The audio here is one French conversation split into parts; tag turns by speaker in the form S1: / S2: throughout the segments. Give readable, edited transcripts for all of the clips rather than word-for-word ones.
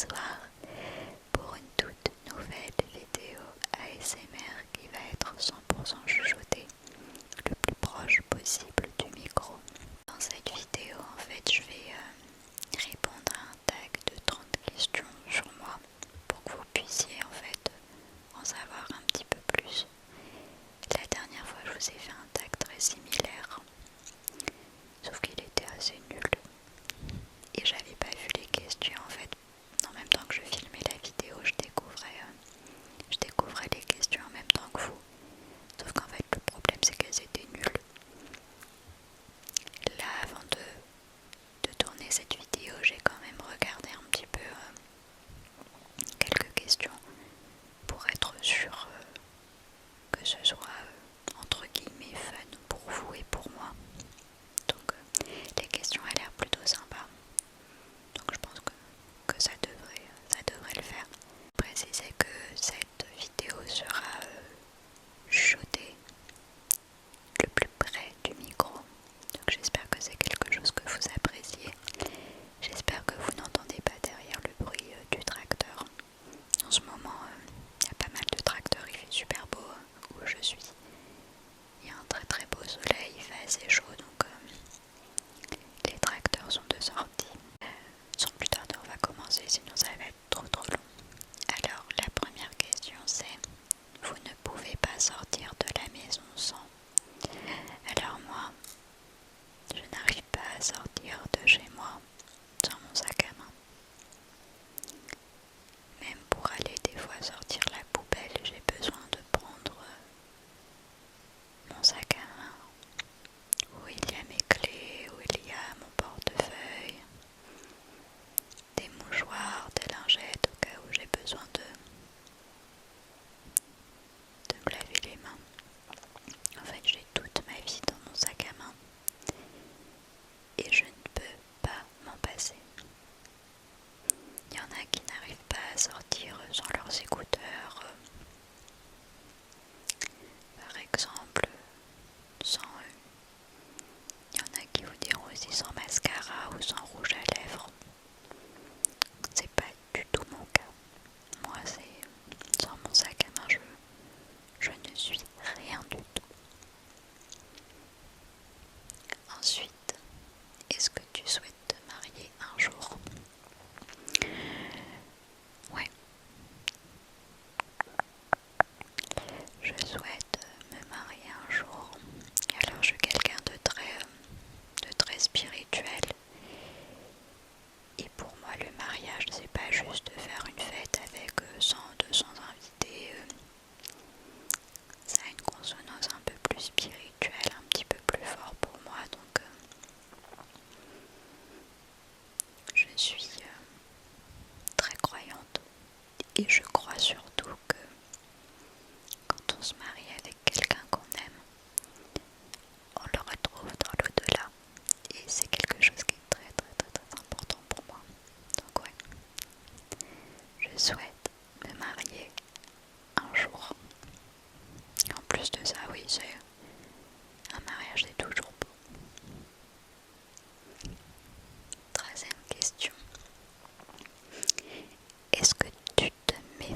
S1: soir pour une toute nouvelle vidéo ASMR qui va être 100% chuchotée, le plus proche possible du micro. Dans cette vidéo, en fait, je vais répondre à un tag de 30 questions sur moi pour que vous puissiez en fait en savoir un petit peu plus. La dernière fois, je vous ai fait un tag très similaire, sauf qu'il était assez nul et j'avais pas vu les questions en fait. En même temps que je filmais la vidéo, je découvrais les questions en même temps que vous. Sauf qu'en fait, le problème c'est qu'elles étaient nulles. Là, avant de tourner cette vidéo, j'ai quand même regardé un petit peu quelques questions pour être sûr que ce soit entre guillemets fun pour vous et pour moi. Donc les questions ont l'air plutôt sympas. Donc je pense que ça devrait le faire. Préciser que cette vidéo sera chuchotée le plus près du micro. Donc j'espère que c'est quelque chose que vous appréciez. J'espère que vous n'entendez pas derrière le bruit du tracteur. En ce moment, il y a pas mal de tracteurs, il fait super beau où je suis. Il y a un très très beau soleil, il fait assez chaud, donc les tracteurs sont de sortie. Sans plus tarder, on va commencer, sinon ça va être trop long. Alors, la première question c'est: vous ne pouvez pas sortir de la maison sans. Alors moi, je n'arrive pas à sortir de chez moi sans mon sac à main. Même pour aller des fois sortir la poubelle, j'ai besoin de prendre mon sac à main où il y a mes clés, où il y a mon portefeuille, des mouchoirs, des lingettes au cas où j'ai besoin de me laver les mains. En fait, j'ai toute ma vie dans mon sac à main et je ne peux pas m'en passer. Il y en a qui n'arrivent pas à sortir sans leurs écouteurs, par exemple, sans il y en a qui vous diront aussi sans mascara ou sans rouge à lèvres. C'est pas du tout mon cas. Moi, c'est sans mon sac à main, je ne suis rien du tout. Ensuite, est-ce que tu souhaites te marier un jour? Ouais. Je souhaite me marier un jour. Alors, je suis quelqu'un de très spirituel. Et pour moi, le mariage, c'est pas juste faire une fête avec 100, 200 invités. Ça a une consonance un peu plus spirituelle, un petit peu plus fort pour moi. Donc, je suis très croyante. Et je crois surtout que quand on se marie avec quelqu'un qu'on aime, on le retrouve dans l'au-delà. Et c'est quelque chose qui est très important pour moi. Donc ouais, je souhaite me marier un jour. Et en plus de ça, oui, c'est un mariage, c'est toujours beau. 13e question. Est-ce que tu te mets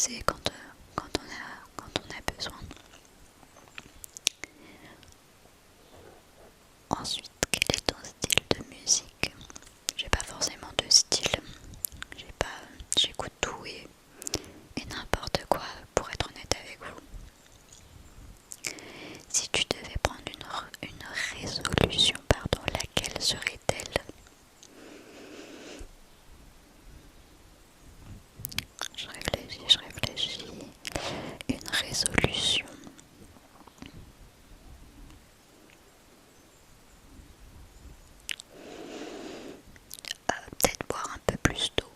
S1: reposer quand on a besoin. Ensuite, quel est ton style de musique? J'ai pas forcément de style. J'écoute tout et n'importe quoi, pour être honnête avec vous. Si tu devais prendre une résolution, laquelle serait-elle? Je réfléchis. Une résolution. Peut-être boire un peu plus d'eau.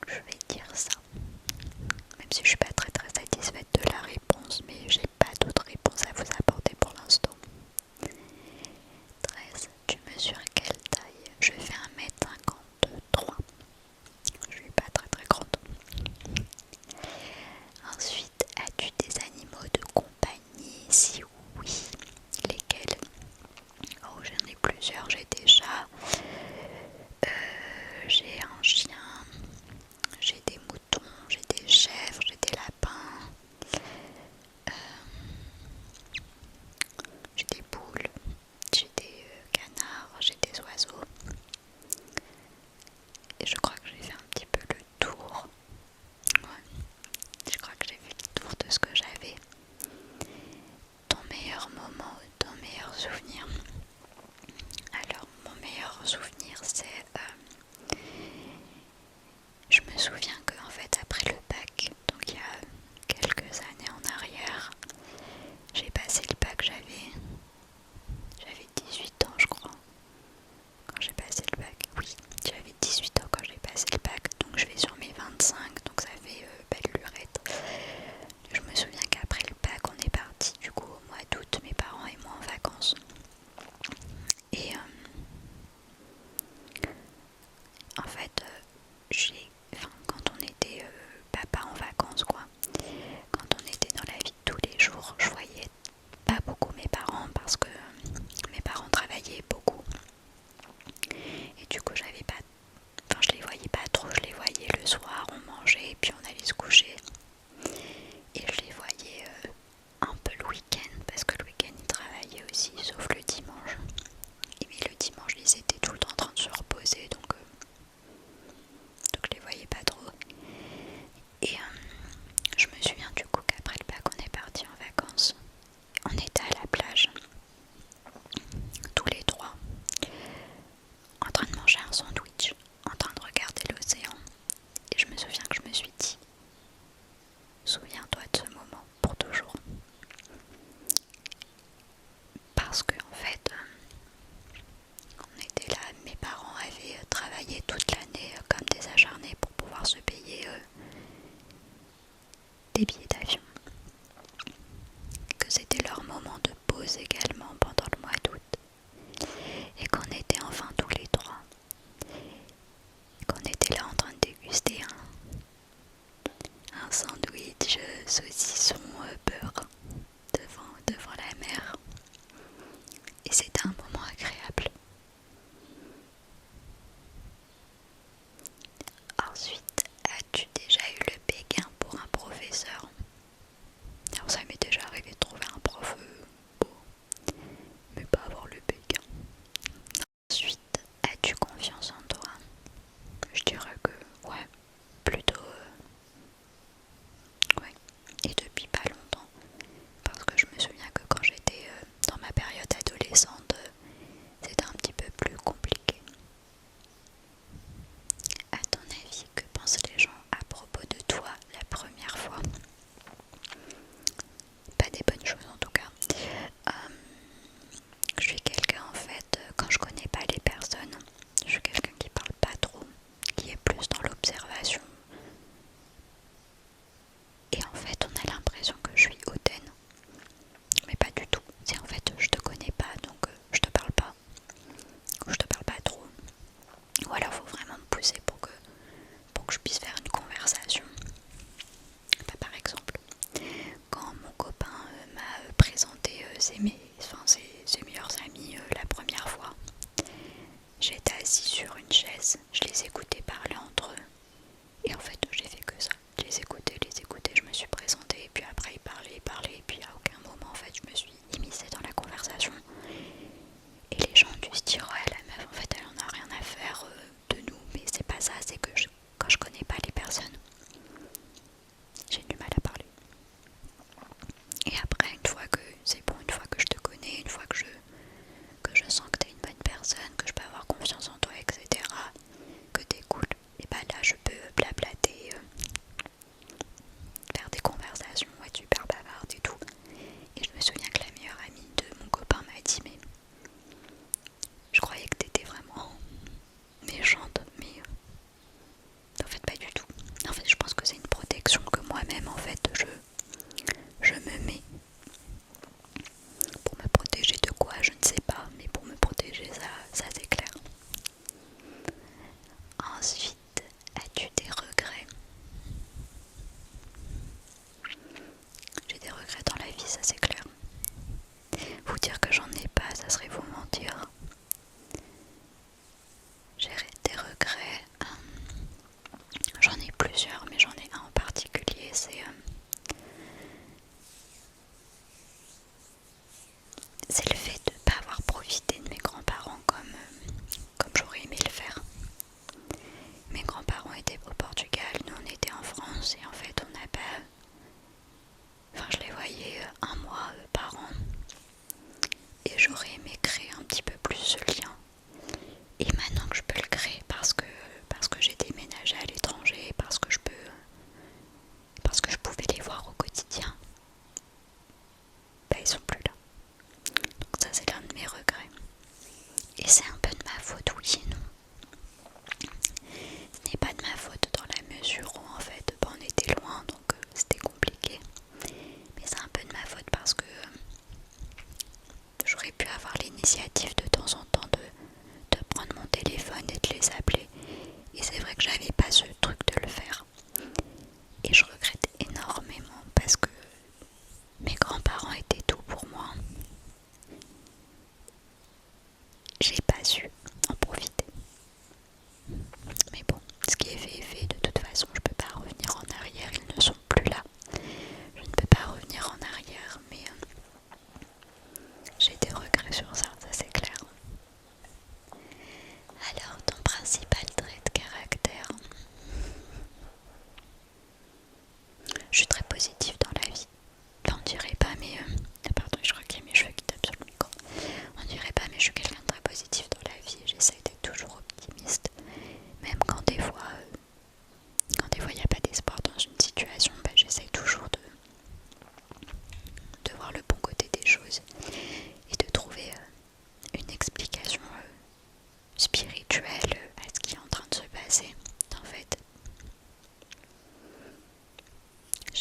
S1: Je vais dire ça. Même si je suis pas très satisfaite de la réponse, mais j'ai pas d'autres réponses à vous apporter pour l'instant. 13. Tu mesures quelle taille? Je fais 1m53. Je suis pas très grande. Ensuite, as-tu des animaux de compagnie? Si oui, lesquels? Oh, j'en ai plusieurs. J'ai des chats, j'ai un chien, j'ai des moutons, j'ai des chèvres, j'ai des lapins, j'ai des poules, j'ai des canards, j'ai des oiseaux. Et je crois que j'ai fait un petit peu le tour. Ouais, je crois que j'ai fait le tour de ce que j'avais. Ton meilleur moment ou ton meilleur souvenir? Alors, mon meilleur souvenir, c'est... je me souviens qu'en fait, après le bac, donc il y a quelques années en arrière, j'ai passé le bac, j'avais 18 ans, je crois, quand j'ai passé le bac. Oui, j'avais 18 ans quand j'ai passé le bac, donc je vais sur mes 25, donc ça fait belle lurette. Je me souviens qu'après le bac, on est parti du coup au mois d'août, mes parents et moi en vacances. Et en fait, quand on était pas en vacances quoi, quand on était dans la vie de tous les jours, je voyais pas beaucoup mes parents parce que mes parents travaillaient beaucoup. Et du coup, je les voyais pas trop, je les voyais le soir, on mangeait et puis on allait se coucher. Et je les voyais un peu le week-end parce que le week-end ils travaillaient aussi, sauf le dimanche. Mais le dimanche ils étaient tout le temps en train de se reposer, donc je les voyais pas trop. Et je me souviens du coup qu'après le bac on est parti en vacances. On était à la plage, tous les trois, en train de manger un sandwich, en train de regarder l'océan. Et je me souviens que je me suis dit, souviens-toi de ce moment pour toujours. Parce que en fait, on était là, mes parents avaient travaillé toute l'année comme des acharnés pour pouvoir se payer des billets d'avion. Que c'était leur moment de pause également pendant le mois d'août. Et qu'on était enfin tous les trois. Qu'on était là en train de déguster un sandwich saucisson beurre devant la mer. Et c'était un moment agréable. Ensuite, as-tu déjà eu le béguin pour un professeur? Alors ça m'est déjà arrivé de trouver un prof beau, mais pas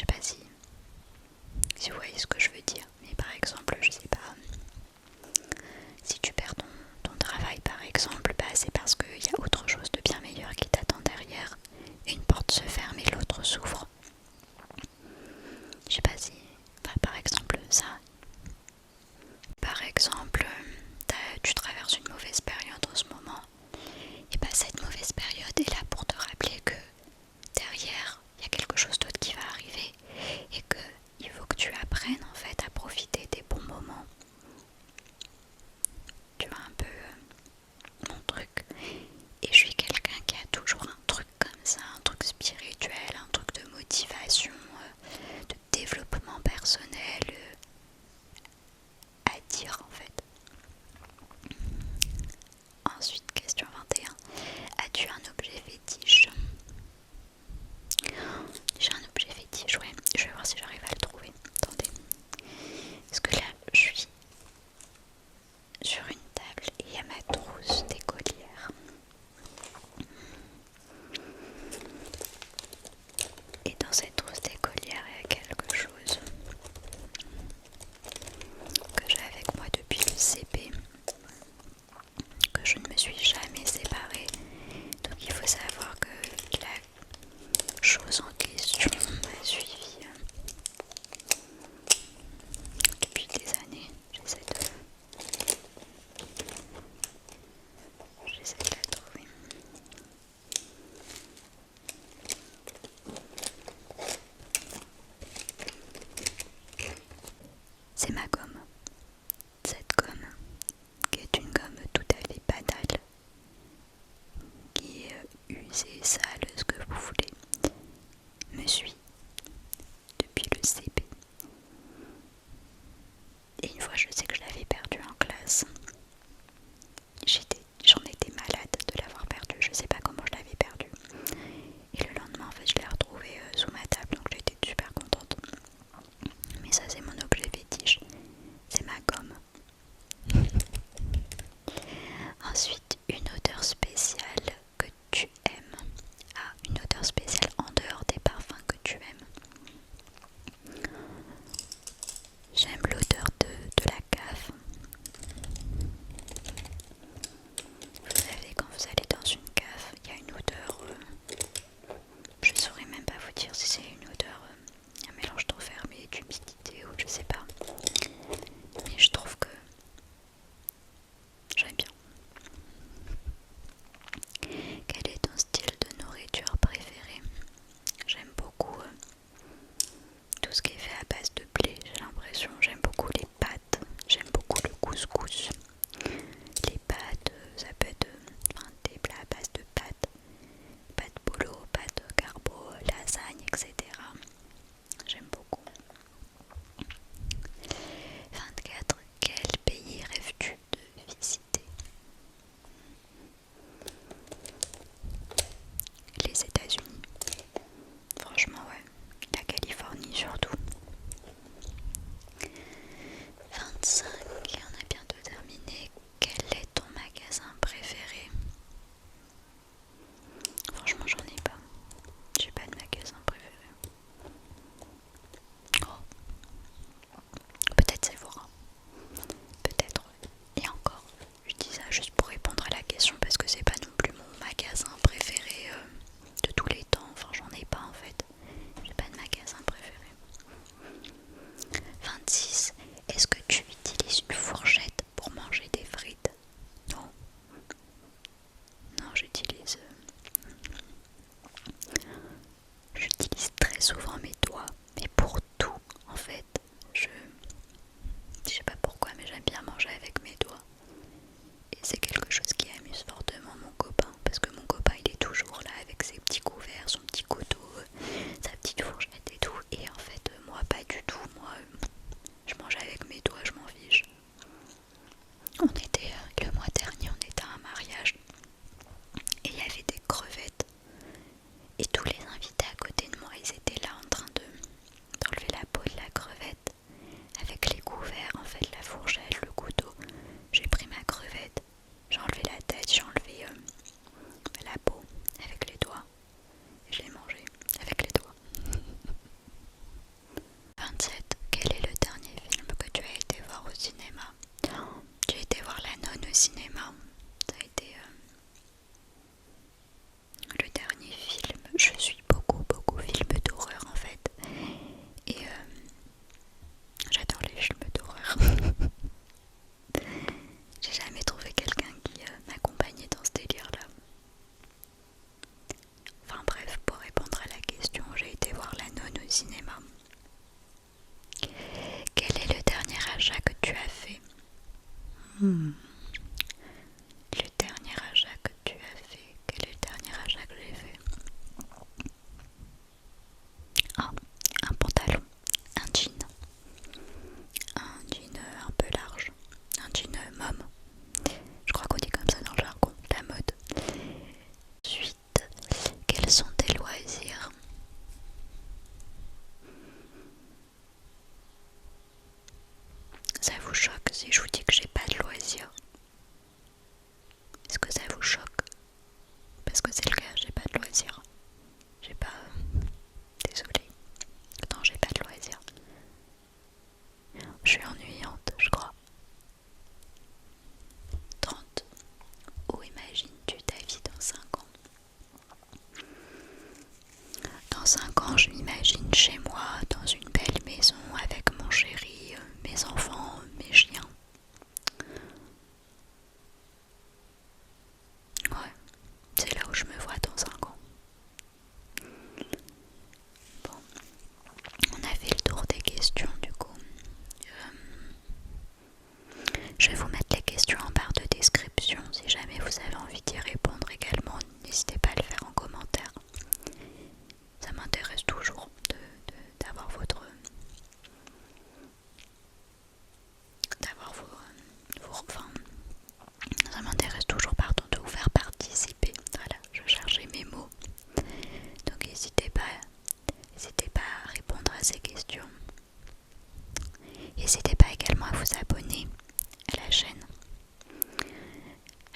S1: sais pas si vous voyez ce que je veux dire, mais par exemple, je sais pas, si tu perds ton travail par exemple, bah, c'est parce qu'il y a autre chose de bien meilleur qui t'attend derrière. Une porte se ferme et l'autre s'ouvre. Je sais pas si, bah, par exemple ça. Par exemple, tu traverses une mauvaise période en ce moment, et bah cette mauvaise période est là pour te rappeler que derrière, il y a quelque chose d'autre qui va arriver et que il faut que tu apprennes en fait à profiter des bons moments. Tu vois un peu mon truc. Et je suis quelqu'un qui a toujours un truc comme ça, un truc spirituel, un truc de motivation, de développement personnel à dire en fait. Ensuite, question 21. As-tu un objet fétiche? J'ai un objet fétiche, ouais. Je vais voir si j'arrive à le trouver. Attendez. Parce que là, je suis sur une table et il y a ma trousse d'écolière. Et dans cette trousse d'écolière, il y a quelque chose que j'ai avec moi depuis le CP, que je ne me suis jamais séparée. Donc il faut savoir que la chose en question m'a suivi depuis des années. J'essaie de la trouver. C'est ma gomme. Cette gomme, qui est une gomme tout à fait banale, qui est usée, sale, ce que vous voulez, me suit depuis le CP. Et une fois, je sais que je l'avais perdue en classe. J'en étais malade de l'avoir perdue. Je sais pas comment je l'avais perdue. Et le lendemain, en fait, je l'ai retrouvée sous ma table, donc j'étais super contente. Mais ça, c'est mon objet fétiche. C'est ma gomme. Ensuite, une odeur spéciale que tu aimes. Ah, une odeur spéciale en dehors des parfums que tu aimes. J'aime l'odeur de la cave. Vous savez, quand vous allez dans une cave, il y a une odeur, je saurais même pas vous dire si c'est une odeur, un mélange d'eau fermée, d'humidité ou je sais pas. Mais je trouve que j'aime bien. Quel est ton style de nourriture préféré? J'aime beaucoup tout ce qui est fait à base de blé, j'ai l'impression. J'aime beaucoup les pâtes, j'aime beaucoup le couscous. Les pâtes, ça peut être des plats à base de pâtes bolo, pâtes carbo, lasagne, etc. J'aime beaucoup. 24. Quel pays rêves-tu de visiter? Les États-Unis. Franchement, ouais. La Californie surtout. 25. On a bientôt terminé. Quel est ton magasin préféré? Franchement, j'en ai pas. J'ai pas de magasin préféré. Oh. Peut-être Sephora. Peut-être. Et encore, je dis ça juste pour répondre à la question parce que c'est pas non plus mon magasin préféré de tous les temps. Enfin, j'en ai pas en fait. J'ai pas de magasin préféré. 26. Est-ce que tu utilises une fourchette pour manger des frites? Non. Non, j'utilise très souvent mes doigts, mais pour tout en fait. Je sais pas pourquoi, mais j'aime bien manger avec mes doigts. Et c'est quelque chose qui amuse fortement mon copain, parce que mon copain il est toujours là avec ses petits couverts, son petit couteau, sa petite fourchette et tout. Et en fait, moi pas du tout. Moi, je mange avec mes doigts, je m'en fiche. On était, le mois dernier, on était à un mariage et il y avait des crevettes. Et tous les invités à côté de moi, ils étaient là en train Le dernier achat que tu as fait, quel est le dernier achat que j'ai fait? Ah, un pantalon, un jean. Un jean un peu large, un jean mom. Je crois qu'on dit comme ça dans le jargon, la mode. Ensuite, quels sont tes loisirs? Ça vous choque si je vous dis que j'ai pas de loisirs? Est-ce que ça vous choque? Parce que c'est le cas, j'ai pas de loisirs. J'ai pas... Désolée. Non, j'ai pas de loisirs. Je suis ennuyante, je crois. 30. Où imagines-tu ta vie dans 5 ans? Dans 5 ans, je m'imagine chez moi, dans une belle maison, avec mon chéri, mes enfants, mes chiens. Ouais, c'est là où je me vois dans 5 ans. Bon, on a fait le tour des questions du coup. Je vais vous mettre les questions en barre de description. Si jamais vous avez envie d'y répondre également, n'hésitez pas à le faire en commentaire. Ça m'intéresse toujours d'avoir votre... enfin, ça m'intéresse toujours, pardon, de vous faire participer. Voilà, je cherchais mes mots. Donc n'hésitez pas à répondre à ces questions. N'hésitez pas également à vous abonner à la chaîne,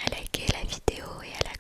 S1: à liker la vidéo et à la